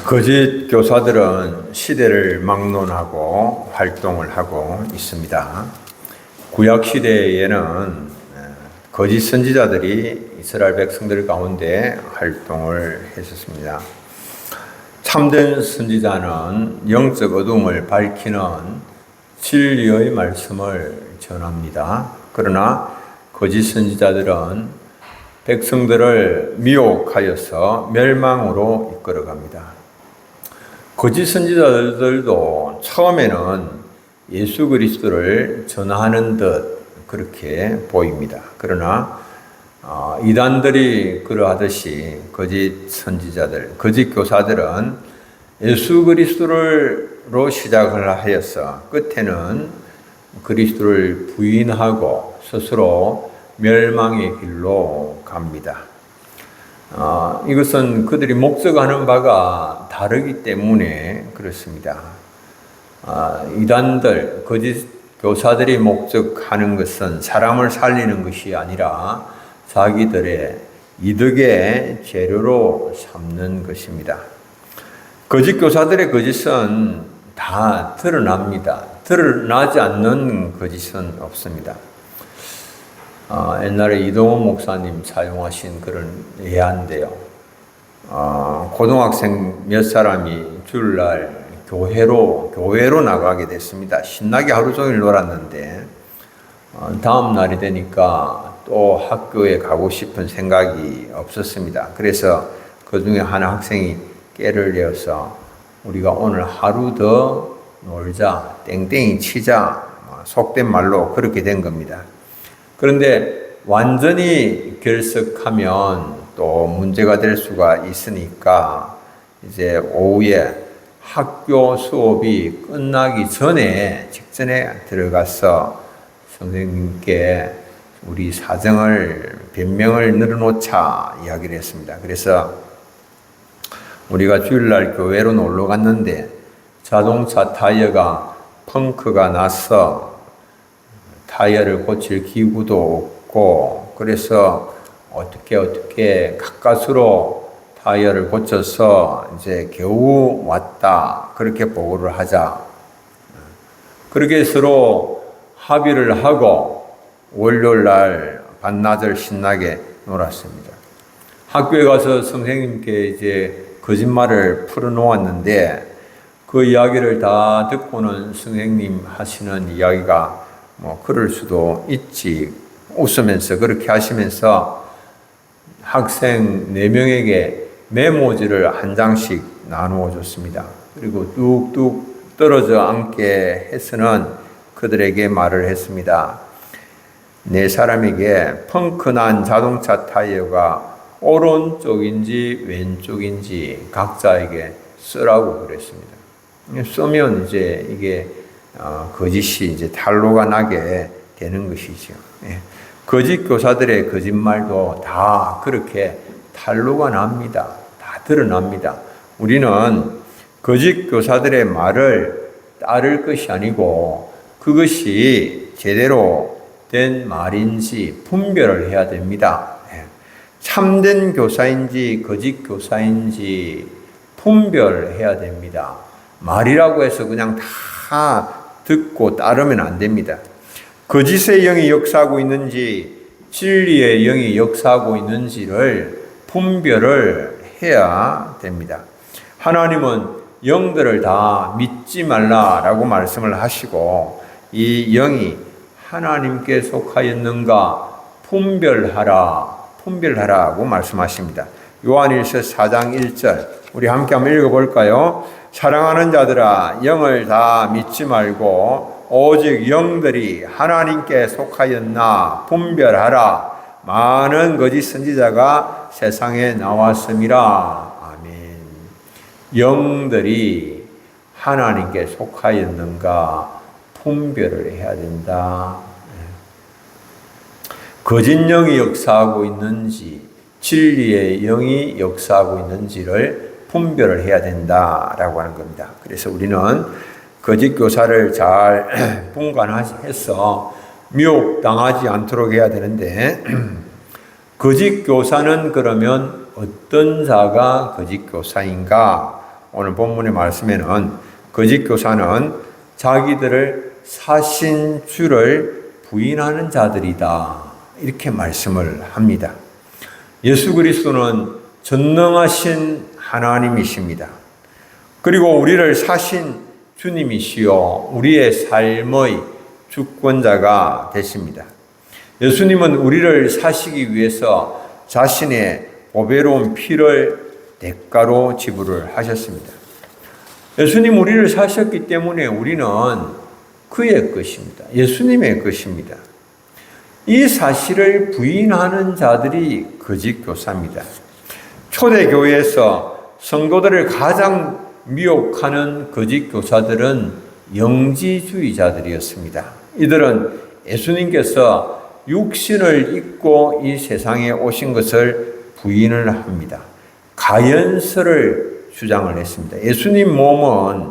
거짓 교사들은 시대를 막론하고 활동을 하고 있습니다. 구약 시대에는 거짓 선지자들이 이스라엘 백성들 가운데 활동을 했었습니다. 참된 선지자는 영적 어둠을 밝히는 진리의 말씀을 전합니다. 그러나 거짓 선지자들은 백성들을 미혹하여서 멸망으로 이끌어갑니다. 거짓 선지자들도 처음에는 예수 그리스도를 전하는 듯 그렇게 보입니다. 그러나 이단들이 그러하듯이 거짓 선지자들, 거짓 교사들은 예수 그리스도로 시작을 하여서 끝에는 그리스도를 부인하고 스스로 멸망의 길로 갑니다. 이것은 그들이 목적하는 바가 다르기 때문에 그렇습니다. 이단들, 거짓 교사들이 목적하는 것은 사람을 살리는 것이 아니라 자기들의 이득의 재료로 삼는 것입니다. 거짓 교사들의 거짓은 다 드러납니다. 드러나지 않는 거짓은 없습니다. 옛날에 이동원 목사님 사용하신 그런 예화인데요. 고등학생 몇 사람이 주일날 교회로 나가게 됐습니다. 신나게 하루 종일 놀았는데 다음 날이 되니까 또 학교에 가고 싶은 생각이 없었습니다. 그래서 그 중에 한 학생이 깨를 내어서 우리가 오늘 하루 더 놀자, 땡땡이 치자, 속된 말로 그렇게 된 겁니다. 그런데 완전히 결석하면 또 문제가 될 수가 있으니까 이제 오후에 학교 수업이 끝나기 전에 직전에 들어가서 선생님께 우리 사정을 변명을 늘어놓자 이야기를 했습니다. 그래서 우리가 주일날 교회로 놀러 갔는데 자동차 타이어가 펑크가 나서 타이어를 고칠 기구도 없고 그래서 어떻게 가까스로 타이어를 고쳐서 이제 겨우 왔다 그렇게 보고를 하자. 그렇게 서로 합의를 하고 월요일날 반나절 신나게 놀았습니다. 학교에 가서 선생님께 이제 거짓말을 풀어놓았는데 그 이야기를 다 듣고는 선생님 하시는 이야기가 그럴 수도 있지. 웃으면서 그렇게 하시면서 학생 4명에게 메모지를 한 장씩 나누어 줬습니다. 그리고 뚝뚝 떨어져 앉게 해서는 그들에게 말을 했습니다. 4사람에게 펑크난 자동차 타이어가 오른쪽인지 왼쪽인지 각자에게 쓰라고 그랬습니다. 쓰면 이제 이게 거짓이 이제 탄로가 나게 되는 것이죠. 거짓 교사들의 거짓말도 다 그렇게 탄로가 납니다. 다 드러납니다. 우리는 거짓 교사들의 말을 따를 것이 아니고 그것이 제대로 된 말인지 분별을 해야 됩니다. 참된 교사인지 거짓 교사인지 분별해야 됩니다. 말이라고 해서 그냥 다 듣고 따르면 안 됩니다. 거짓의 영이 역사하고 있는지 진리의 영이 역사하고 있는지를 분별을 해야 됩니다. 하나님은 영들을 다 믿지 말라라고 말씀을 하시고 이 영이 하나님께 속하였는가 분별하라고 말씀하십니다. 요한일서 4장 1절 우리 함께 한번 읽어볼까요? 사랑하는 자들아 영을 다 믿지 말고 오직 영들이 하나님께 속하였나 분별하라. 많은 거짓 선지자가 세상에 나왔음이라. 아멘. 영들이 하나님께 속하였는가 분별을 해야 된다. 거짓 영이 역사하고 있는지 진리의 영이 역사하고 있는지를 분별을 해야 된다라고 하는 겁니다. 그래서 우리는 거짓 교사를 잘 분간해서 미혹당하지 않도록 해야 되는데 거짓 교사는 그러면 어떤 자가 거짓 교사인가? 오늘 본문의 말씀에는 거짓 교사는 자기들을 사신 주를 부인하는 자들이다, 이렇게 말씀을 합니다. 예수 그리스도는 전능하신 하나님이십니다. 그리고 우리를 사신 주님이시요 우리의 삶의 주권자가 되십니다. 예수님은 우리를 사시기 위해서 자신의 보배로운 피를 대가로 지불을 하셨습니다. 예수님 우리를 사셨기 때문에 우리는 그의 것입니다. 예수님의 것입니다. 이 사실을 부인하는 자들이 거짓 교사입니다. 초대교회에서 성도들을 가장 미혹하는 거짓 교사들은 영지주의자들이었습니다. 이들은 예수님께서 육신을 입고 이 세상에 오신 것을 부인을 합니다. 가연설을 주장을 했습니다. 예수님 몸은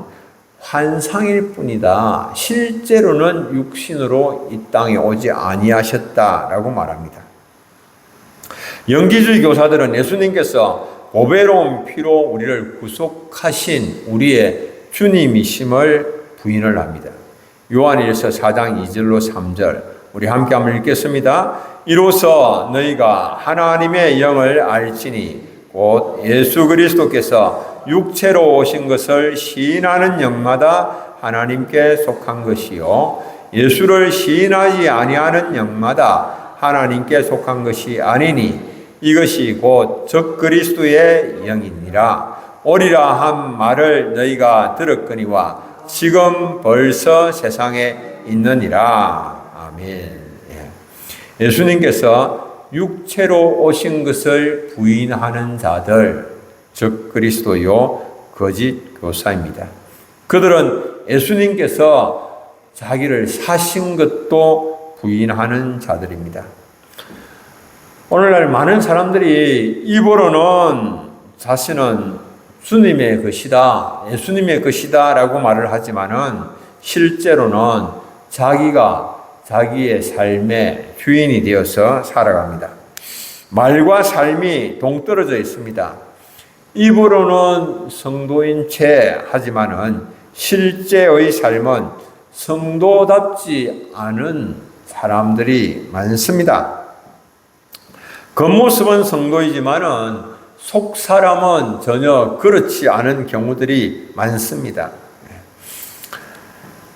환상일 뿐이다, 실제로는 육신으로 이 땅에 오지 아니하셨다라고 말합니다. 영지주의 교사들은 예수님께서 보배로운 피로 우리를 구속하신 우리의 주님이심을 부인을 합니다. 요한일서 4장 2절로 3절 우리 함께 한번 읽겠습니다. 이로써 너희가 하나님의 영을 알지니 곧 예수 그리스도께서 육체로 오신 것을 시인하는 영마다 하나님께 속한 것이요 예수를 시인하지 아니하는 영마다 하나님께 속한 것이 아니니 이것이 곧 적그리스도의 영이니라. 오리라 한 말을 너희가 들었거니와 지금 벌써 세상에 있느니라. 아멘. 예수님께서 육체로 오신 것을 부인하는 자들, 즉 그리스도요 거짓 교사입니다. 그들은 예수님께서 자기를 사신 것도 부인하는 자들입니다. 오늘날 많은 사람들이 입으로는 자신은 주님의 것이다, 예수님의 것이다 라고 말을 하지만은 실제로는 자기가 자기의 삶의 주인이 되어서 살아갑니다. 말과 삶이 동떨어져 있습니다. 입으로는 성도인 채 하지만은 실제의 삶은 성도답지 않은 사람들이 많습니다. 겉모습은 성도이지만은 속 사람은 전혀 그렇지 않은 경우들이 많습니다.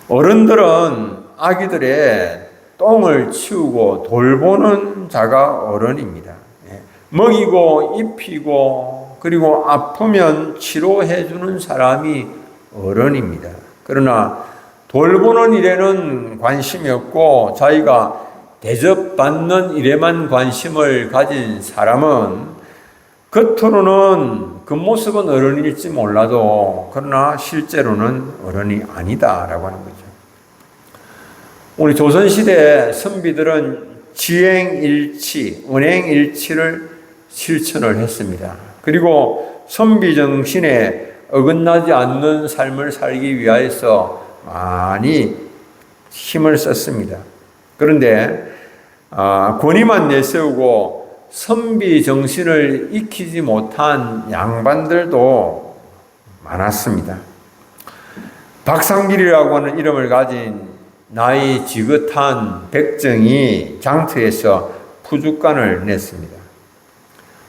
어른들은 아기들의 똥을 치우고 돌보는 자가 어른입니다. 먹이고 입히고 그리고 아프면 치료해 주는 사람이 어른입니다. 그러나 돌보는 일에는 관심이 없고 자기가 대접받는 일에만 관심을 가진 사람은 겉으로는 겉모습은 어른일지 몰라도 그러나 실제로는 어른이 아니다라고 하는 거죠. 우리 조선시대 선비들은 지행일치, 은행일치를 실천을 했습니다. 그리고 선비 정신에 어긋나지 않는 삶을 살기 위하여서 많이 힘을 썼습니다. 그런데 권위만 내세우고 선비 정신을 익히지 못한 양반들도 많았습니다. 박상길이라고 하는 이름을 가진 나이 지긋한 백정이 장터에서 푸주간을 냈습니다.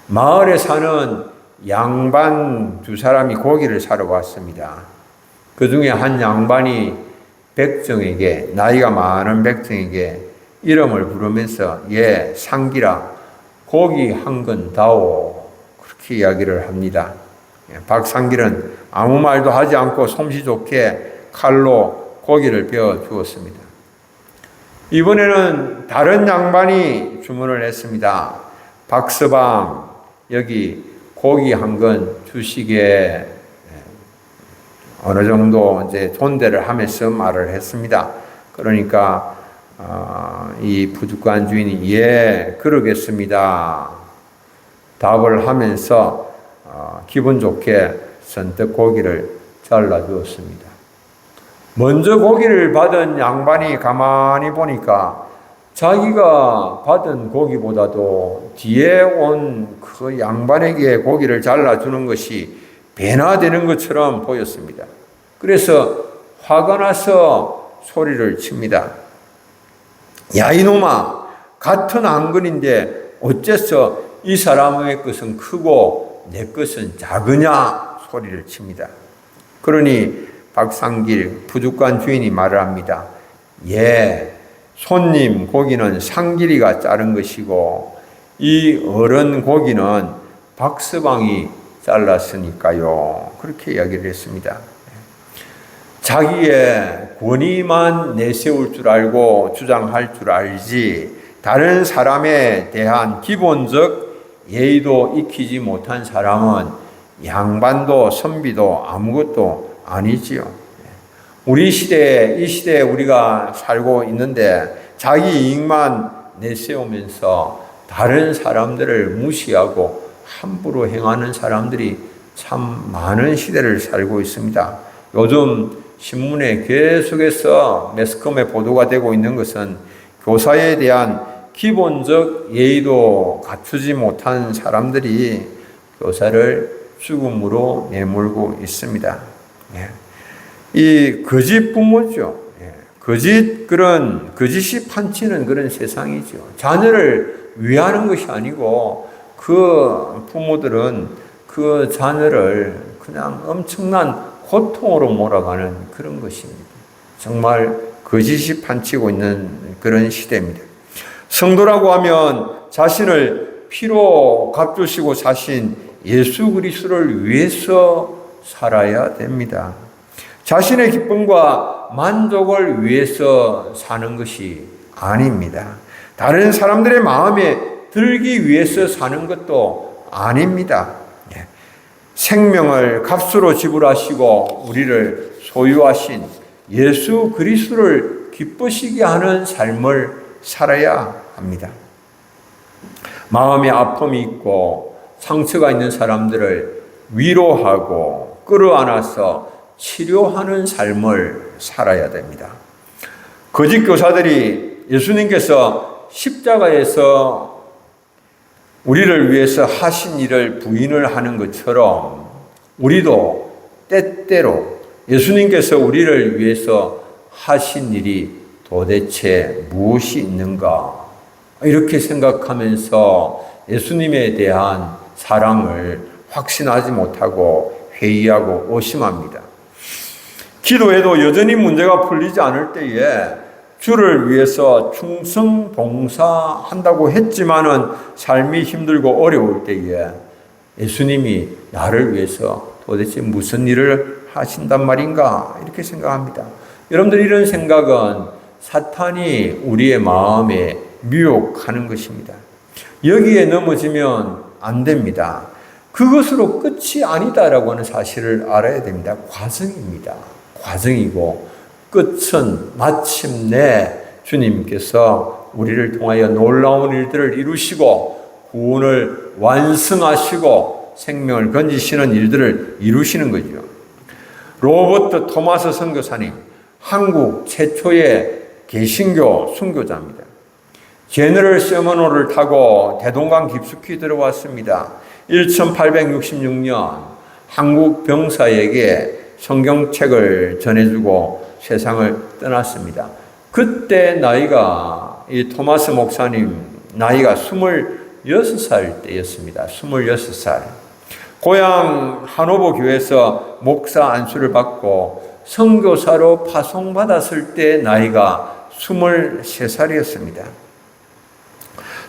마을에 사는 양반 두 사람이 고기를 사러 왔습니다. 그 중에 한 양반이 백정에게, 나이가 많은 백정에게 이름을 부르면서 예, 상기라 고기 한 건 다오, 그렇게 이야기를 합니다. 박상길은 아무 말도 하지 않고 솜씨 좋게 칼로 고기를 베어 주었습니다. 이번에는 다른 양반이 주문을 했습니다. 박서방, 여기 고기 한 건 주시게, 어느 정도 이제 존대를 하면서 말을 했습니다. 그러니까 이 부주간 주인이 예, 그러겠습니다 답을 하면서 기분 좋게 선뜻 고기를 잘라 주었습니다. 먼저 고기를 받은 양반이 가만히 보니까 자기가 받은 고기보다도 뒤에 온 그 양반에게 고기를 잘라주는 것이 변화되는 것처럼 보였습니다. 그래서 화가 나서 소리를 칩니다. 야 이놈아, 같은 안건인데 어째서 이 사람의 것은 크고 내 것은 작으냐 소리를 칩니다. 그러니 박상길 부둣관 주인이 말을 합니다. 예, 손님 고기는 상길이가 자른 것이고 이 어른 고기는 박서방이 잘랐으니까요. 그렇게 이야기를 했습니다. 자기의 권위만 내세울 줄 알고 주장할 줄 알지 다른 사람에 대한 기본적 예의도 익히지 못한 사람은 양반도 선비도 아무것도 아니지요. 우리 시대에, 이 시대에 우리가 살고 있는데 자기 이익만 내세우면서 다른 사람들을 무시하고 함부로 행하는 사람들이 참 많은 시대를 살고 있습니다. 요즘 신문에 계속해서 매스컴에 보도가 되고 있는 것은 교사에 대한 기본적 예의도 갖추지 못한 사람들이 교사를 죽음으로 내몰고 있습니다. 이 거짓 부모죠. 거짓이 판치는 그런 세상이죠. 자녀를 위하는 것이 아니고 그 부모들은 그 자녀를 그냥 엄청난 고통으로 몰아가는 그런 것입니다. 정말 거짓이 판치고 있는 그런 시대입니다. 성도라고 하면 자신을 피로 값주시고 사신 예수 그리스도를 위해서 살아야 됩니다. 자신의 기쁨과 만족을 위해서 사는 것이 아닙니다. 다른 사람들의 마음에 들기 위해서 사는 것도 아닙니다. 생명을 값으로 지불하시고 우리를 소유하신 예수 그리스도를 기쁘시게 하는 삶을 살아야 합니다. 마음에 아픔이 있고 상처가 있는 사람들을 위로하고 끌어안아서 치료하는 삶을 살아야 됩니다. 거짓 교사들이 예수님께서 십자가에서 우리를 위해서 하신 일을 부인을 하는 것처럼 우리도 때때로 예수님께서 우리를 위해서 하신 일이 도대체 무엇이 있는가 이렇게 생각하면서 예수님에 대한 사랑을 확신하지 못하고 회의하고 의심합니다. 기도해도 여전히 문제가 풀리지 않을 때에 주를 위해서 충성 봉사한다고 했지만은 삶이 힘들고 어려울 때에 예수님이 나를 위해서 도대체 무슨 일을 하신단 말인가 이렇게 생각합니다. 여러분들 이런 생각은 사탄이 우리의 마음에 미혹하는 것입니다. 여기에 넘어지면 안 됩니다. 그것으로 끝이 아니다라고 하는 사실을 알아야 됩니다. 과정입니다. 과정이고 끝은 마침내 주님께서 우리를 통하여 놀라운 일들을 이루시고 구원을 완성하시고 생명을 건지시는 일들을 이루시는 거죠. 로버트 토마스 선교사님, 한국 최초의 개신교 순교자입니다. 제너럴 세머노를 타고 대동강 깊숙이 들어왔습니다. 1866년 한국 병사에게 성경책을 전해주고 세상을 떠났습니다. 그때 나이가 이 토마스 목사님 나이가 26살 때였습니다. 26살. 고향 하노버 교회에서 목사 안수를 받고 선교사로 파송받았을 때 나이가 23살이었습니다.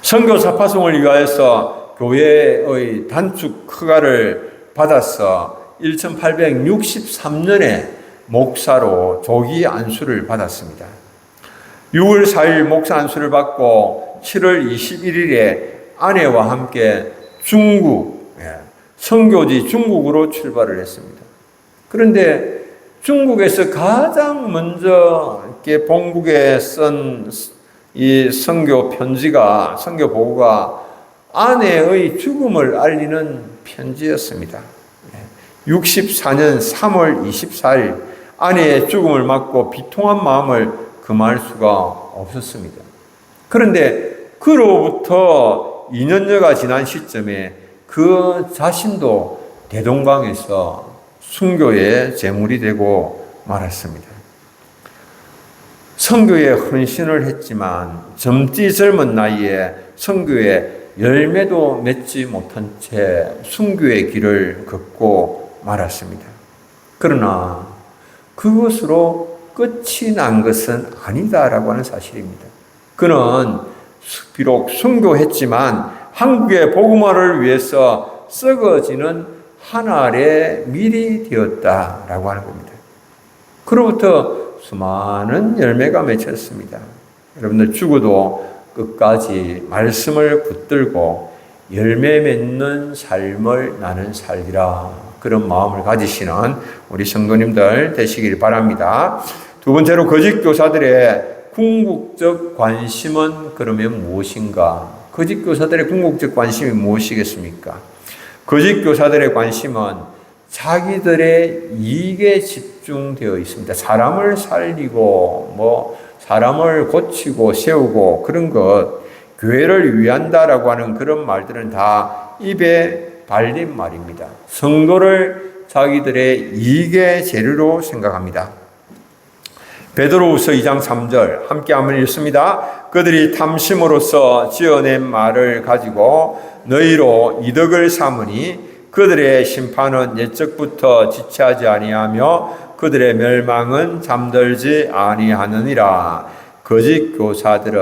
선교사 파송을 위하여서 교회의 단축 허가를 받아서 1863년에 목사로 조기 안수를 받았습니다. 6월 4일 목사 안수를 받고 7월 21일에 아내와 함께 중국, 선교지 중국으로 출발을 했습니다. 그런데 중국에서 가장 먼저 이렇게 본국에 쓴 이 선교 편지가, 선교 보고가 아내의 죽음을 알리는 편지였습니다. 64년 3월 24일 아내의 죽음을 맞고 비통한 마음을 금할 수가 없었습니다. 그런데 그로부터 2년여가 지난 시점에 그 자신도 대동강에서 순교의 제물이 되고 말았습니다. 선교에 헌신을 했지만 젊디 젊은 나이에 선교에 열매도 맺지 못한 채 순교의 길을 걷고 말았습니다. 그러나 그것으로 끝이 난 것은 아니다라고 하는 사실입니다. 그는 비록 순교했지만 한국의 복음화를 위해서 썩어지는 한 알의 밀이 되었다라고 하는 겁니다. 그로부터 수많은 열매가 맺혔습니다. 여러분들 죽어도 끝까지 말씀을 붙들고 열매 맺는 삶을 나는 살리라. 그런 마음을 가지시는 우리 성도님들 되시길 바랍니다. 두 번째로 거짓 교사들의 궁극적 관심은 그러면 무엇인가? 거짓 교사들의 궁극적 관심이 무엇이겠습니까? 거짓 교사들의 관심은 자기들의 이익에 집중되어 있습니다. 사람을 살리고 사람을 고치고 세우고 그런 것, 교회를 위한다라고 하는 그런 말들은 다 입에 발린 말입니다. 성도를 자기들의 이익의 재료로 생각합니다. 베드로후서 2장 3절 함께 한번 읽습니다. 그들이 탐심으로써 지어낸 말을 가지고 너희로 이득을 삼으니 그들의 심판은 옛적부터 지체하지 아니하며 그들의 멸망은 잠들지 아니하느니라. 거짓 교사들은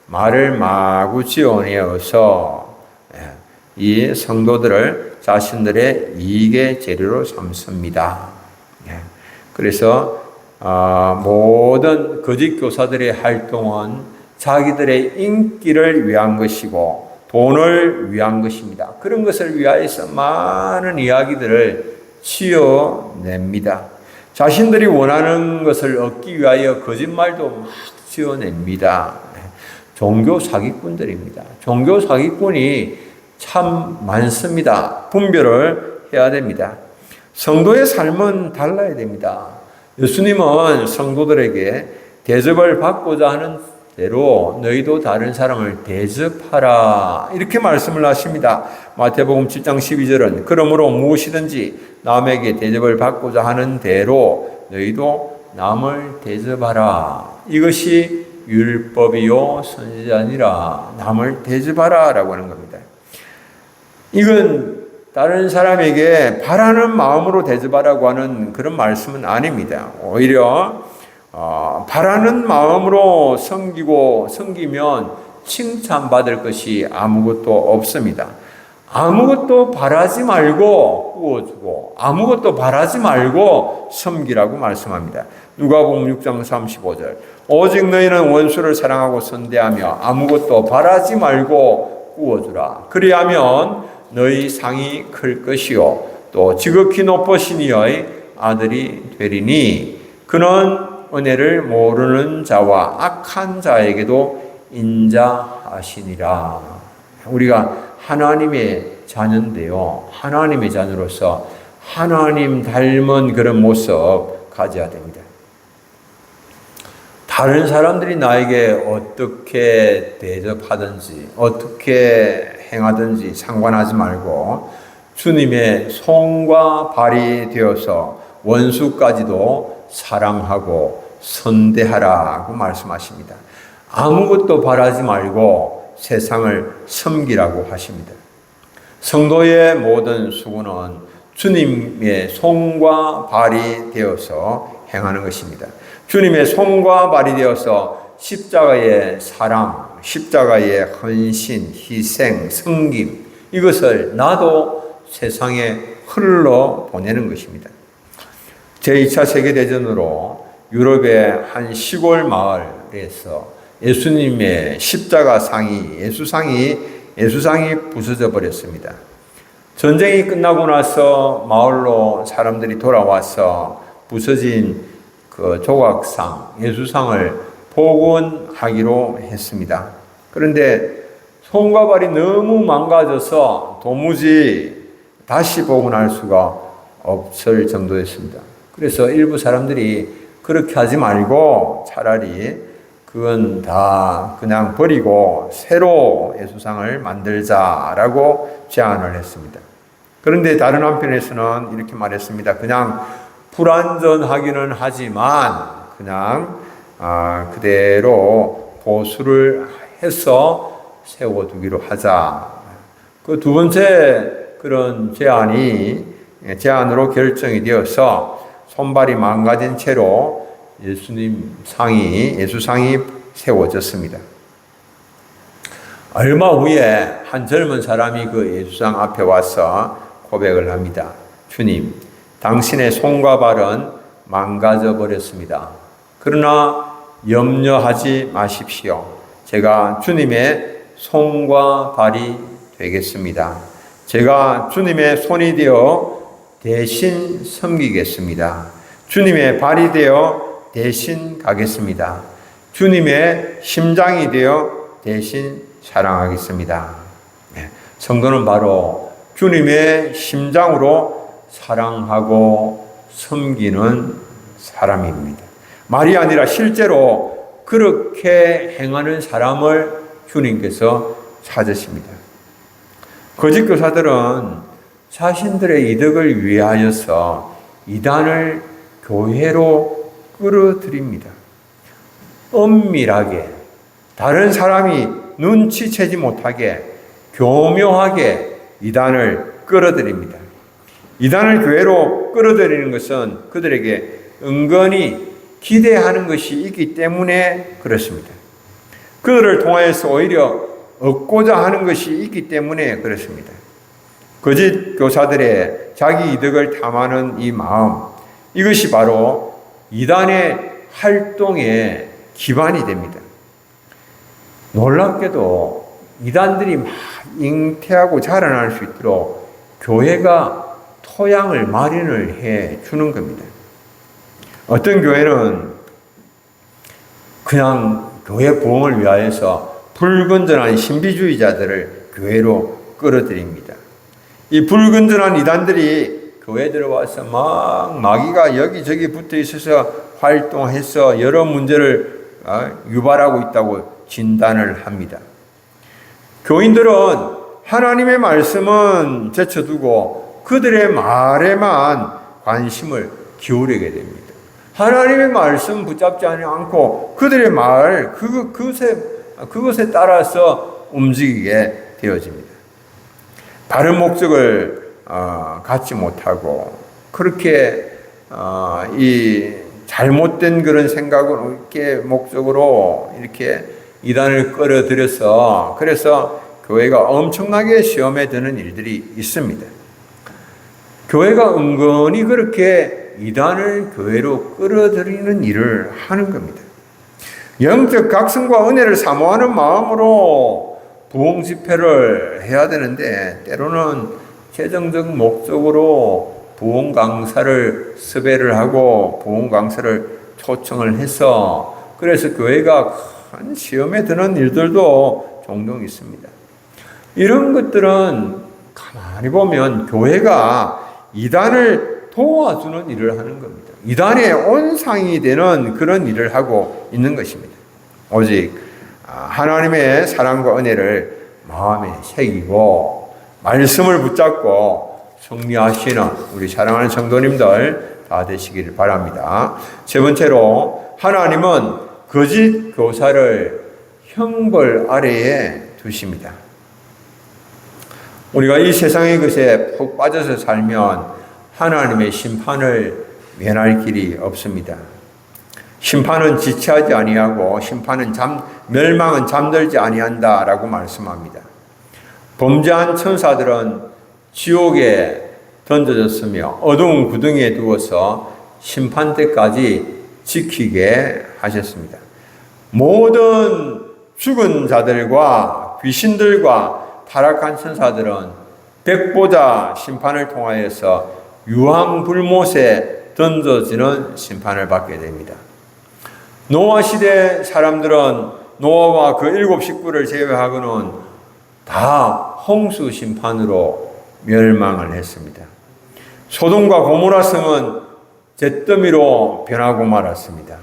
말을 마구 지어내어서 이 성도들을 자신들의 이익의 재료로 삼습니다. 그래서 모든 거짓 교사들의 활동은 자기들의 인기를 위한 것이고 돈을 위한 것입니다. 그런 것을 위하여서 많은 이야기들을 지어냅니다. 자신들이 원하는 것을 얻기 위하여 거짓말도 막 지어냅니다. 종교 사기꾼들입니다. 종교 사기꾼이 참 많습니다. 분별을 해야 됩니다. 성도의 삶은 달라야 됩니다. 예수님은 성도들에게 대접을 받고자 하는 대로 너희도 다른 사람을 대접하라 이렇게 말씀을 하십니다. 마태복음 7장 12절은 그러므로 무엇이든지 남에게 대접을 받고자 하는 대로 너희도 남을 대접하라. 이것이 율법이요 선지자니라. 남을 대접하라 라고 하는 겁니다. 이건 다른 사람에게 바라는 마음으로 대접하라고 하는 그런 말씀은 아닙니다. 오히려 바라는 마음으로 섬기면 칭찬받을 것이 아무것도 없습니다. 아무것도 바라지 말고 구워주고 아무것도 바라지 말고 섬기라고 말씀합니다. 누가복음 6장 35절 오직 너희는 원수를 사랑하고 선대하며 아무것도 바라지 말고 구워주라. 그리하면 너희 상이 클 것이요 또 지극히 높으신 이의 아들이 되리니 그는 은혜를 모르는 자와 악한 자에게도 인자하시니라. 우리가 하나님의 자녀인데요. 하나님의 자녀로서 하나님 닮은 그런 모습 가져야 됩니다. 다른 사람들이 나에게 어떻게 대접하든지 어떻게 행하든지 상관하지 말고 주님의 손과 발이 되어서 원수까지도 사랑하고 선대하라고 말씀하십니다. 아무것도 바라지 말고 세상을 섬기라고 하십니다. 성도의 모든 수고는 주님의 손과 발이 되어서 행하는 것입니다. 주님의 손과 발이 되어서 십자가의 사랑, 십자가의 헌신, 희생, 섬김 이것을 나도 세상에 흘러보내는 것입니다. 제2차 세계대전으로 유럽의 한 시골 마을에서 예수님의 십자가상이, 예수상이 부서져 버렸습니다. 전쟁이 끝나고 나서 마을로 사람들이 돌아와서 부서진 그 조각상, 예수상을 복원하기로 했습니다. 그런데 손과 발이 너무 망가져서 도무지 다시 복원할 수가 없을 정도였습니다. 그래서 일부 사람들이 그렇게 하지 말고 차라리 그건 다 그냥 버리고 새로 예수상을 만들자라고 제안을 했습니다. 그런데 다른 한편에서는 이렇게 말했습니다. 그냥 불완전하기는 하지만 그냥 그대로 보수를 해서 세워두기로 하자. 그 두 번째 그런 제안으로 결정이 되어서 손발이 망가진 채로 예수상이 세워졌습니다. 얼마 후에 한 젊은 사람이 그 예수상 앞에 와서 고백을 합니다. 주님, 당신의 손과 발은 망가져 버렸습니다. 그러나 염려하지 마십시오. 제가 주님의 손과 발이 되겠습니다. 제가 주님의 손이 되어 대신 섬기겠습니다. 주님의 발이 되어 대신 가겠습니다. 주님의 심장이 되어 대신 사랑하겠습니다. 성도는 바로 주님의 심장으로 사랑하고 섬기는 사람입니다. 말이 아니라 실제로 그렇게 행하는 사람을 주님께서 찾으십니다. 거짓 교사들은 자신들의 이득을 위하여서 이단을 교회로 끌어들입니다. 엄밀하게 다른 사람이 눈치채지 못하게 교묘하게 이단을 끌어들입니다. 이단을 교회로 끌어들이는 것은 그들에게 은근히 기대하는 것이 있기 때문에 그렇습니다. 그들을 통해서 오히려 얻고자 하는 것이 있기 때문에 그렇습니다. 거짓 교사들의 자기 이득을 탐하는 이 마음, 이것이 바로 이단의 활동의 기반이 됩니다. 놀랍게도 이단들이 막 잉태하고 자라날 수 있도록 교회가 토양을 마련을 해 주는 겁니다. 어떤 교회는 그냥 교회 부흥을 위하여서 불건전한 신비주의자들을 교회로 끌어들입니다. 이 불건전한 이단들이 교회에 들어와서 막 마귀가 여기저기 붙어 있어서 활동해서 여러 문제를 유발하고 있다고 진단을 합니다. 교인들은 하나님의 말씀은 제쳐두고 그들의 말에만 관심을 기울이게 됩니다. 하나님의 말씀 붙잡지 않고 그들의 말, 그것에 따라서 움직이게 되어집니다. 다른 목적을 갖지 못하고 그렇게 이 잘못된 그런 생각을 이렇게 목적으로 이렇게 이단을 끌어들여서 그래서 교회가 엄청나게 시험에 드는 일들이 있습니다. 교회가 은근히 그렇게 이단을 교회로 끌어들이는 일을 하는 겁니다. 영적 각성과 은혜를 사모하는 마음으로 부흥 집회를 해야 되는데 때로는 재정적 목적으로 부흥 강사를 섭외를 하고 부흥 강사를 초청을 해서 그래서 교회가 큰 시험에 드는 일들도 종종 있습니다. 이런 것들은 가만히 보면 교회가 이단을 도와주는 일을 하는 겁니다. 이단의 온상이 되는 그런 일을 하고 있는 것입니다. 오직 하나님의 사랑과 은혜를 마음에 새기고 말씀을 붙잡고 승리하시는 우리 사랑하는 성도님들 다 되시기를 바랍니다. 세 번째로 하나님은 거짓 교사를 형벌 아래에 두십니다. 우리가 이 세상의 것에 푹 빠져서 살면 하나님의 심판을 면할 길이 없습니다. 심판은 지체하지 아니하고 멸망은 잠들지 아니한다라고 말씀합니다. 범죄한 천사들은 지옥에 던져졌으며 어두운 구덩이에 두어서 심판 때까지 지키게 하셨습니다. 모든 죽은 자들과 귀신들과 타락한 천사들은 백보자 심판을 통하여서 유황불못에 던져지는 심판을 받게 됩니다. 노아 시대 사람들은 노아와 그 7 식구를 제외하고는 다 홍수 심판으로 멸망을 했습니다. 소돔과 고모라 성은 잿더미로 변하고 말았습니다.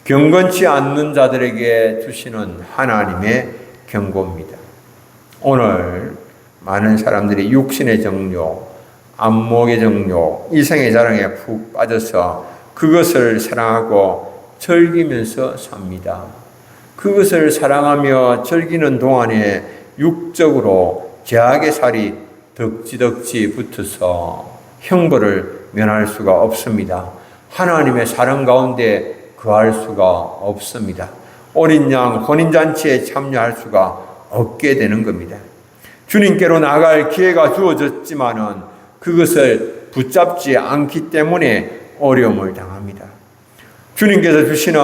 경건치 않는 자들에게 주시는 하나님의 경고입니다. 오늘 많은 사람들이 육신의 정욕, 안목의 정욕, 이생의 자랑에 푹 빠져서 그것을 사랑하고 즐기면서 삽니다. 그것을 사랑하며 즐기는 동안에 육적으로 죄악의 살이 덕지덕지 붙어서 형벌을 면할 수가 없습니다. 하나님의 사랑 가운데 거할 수가 없습니다. 어린 양 혼인잔치에 참여할 수가 없게 되는 겁니다. 주님께로 나갈 기회가 주어졌지만은 그것을 붙잡지 않기 때문에 어려움을 당합니다. 주님께서 주시는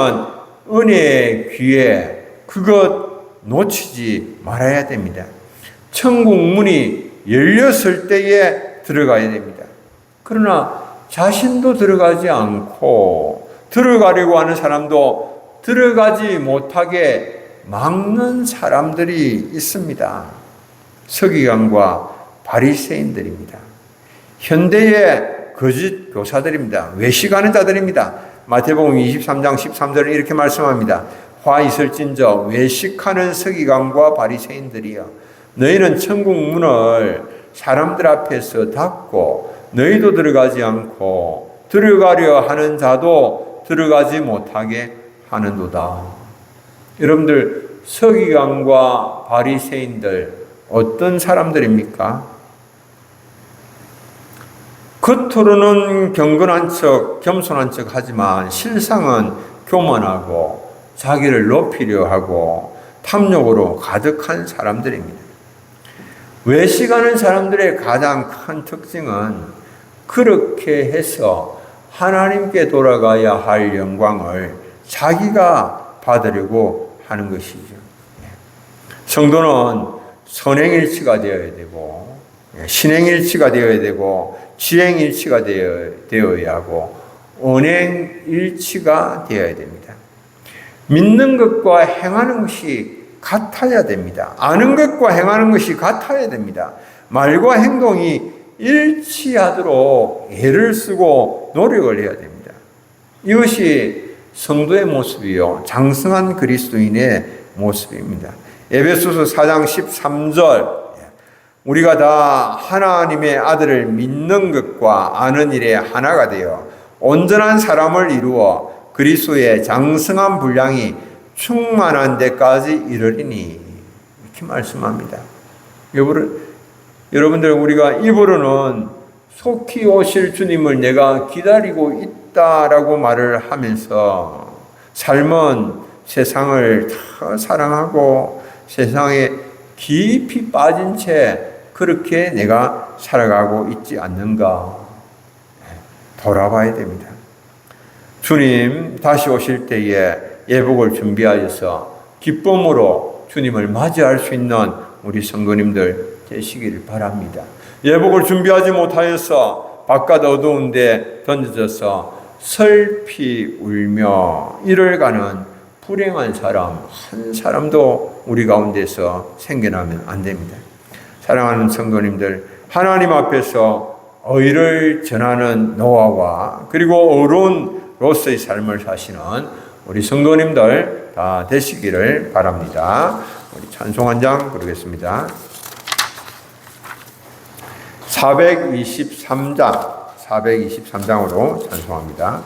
은혜의 기회, 그것 놓치지 말아야 됩니다. 천국 문이 열렸을 때에 들어가야 됩니다. 그러나 자신도 들어가지 않고 들어가려고 하는 사람도 들어가지 못하게 막는 사람들이 있습니다. 서기관과 바리새인들입니다. 현대의 거짓 교사들입니다. 외식하는 자들입니다. 마태복음 23장 13절은 이렇게 말씀합니다. 화 있을진저 외식하는 서기관과 바리새인들이여, 너희는 천국 문을 사람들 앞에서 닫고 너희도 들어가지 않고 들어가려 하는 자도 들어가지 못하게 하는도다. 여러분들, 서기관과 바리새인들 어떤 사람들입니까? 겉으로는 경건한 척, 겸손한 척 하지만 실상은 교만하고 자기를 높이려 하고 탐욕으로 가득한 사람들입니다. 외식하는 사람들의 가장 큰 특징은 그렇게 해서 하나님께 돌아가야 할 영광을 자기가 받으려고 하는 것이죠. 성도는 선행일치가 되어야 되고 신행일치가 되어야 되고 지행일치가 되어야 하고 언행일치가 되어야 됩니다. 믿는 것과 행하는 것이 같아야 됩니다. 아는 것과 행하는 것이 같아야 됩니다. 말과 행동이 일치하도록 애를 쓰고 노력을 해야 됩니다. 이것이 성도의 모습이요, 장성한 그리스도인의 모습입니다. 에베소서 4장 13절, 우리가 다 하나님의 아들을 믿는 것과 아는 일에 하나가 되어 온전한 사람을 이루어 그리스도의 장성한 분량이 충만한 데까지 이르리니, 이렇게 말씀합니다. 여러분들, 우리가 입으로는 속히 오실 주님을 내가 기다리고 있다라고 말을 하면서 삶은 세상을 다 사랑하고 세상에 깊이 빠진 채 그렇게 내가 살아가고 있지 않는가 돌아봐야 됩니다. 주님 다시 오실 때에 예복을 준비하여서 기쁨으로 주님을 맞이할 수 있는 우리 성도님들 되시기를 바랍니다. 예복을 준비하지 못하여서 바깥 어두운 데 던져져서 슬피 울며 이를 가는 불행한 사람 한 사람도 우리 가운데서 생겨나면 안 됩니다. 사랑하는 성도님들, 하나님 앞에서 의를 전하는 노아와 그리고 어른으로서의 삶을 사시는 우리 성도님들 다 되시기를 바랍니다. 우리 찬송 한 장 부르겠습니다. 423장으로 찬송합니다.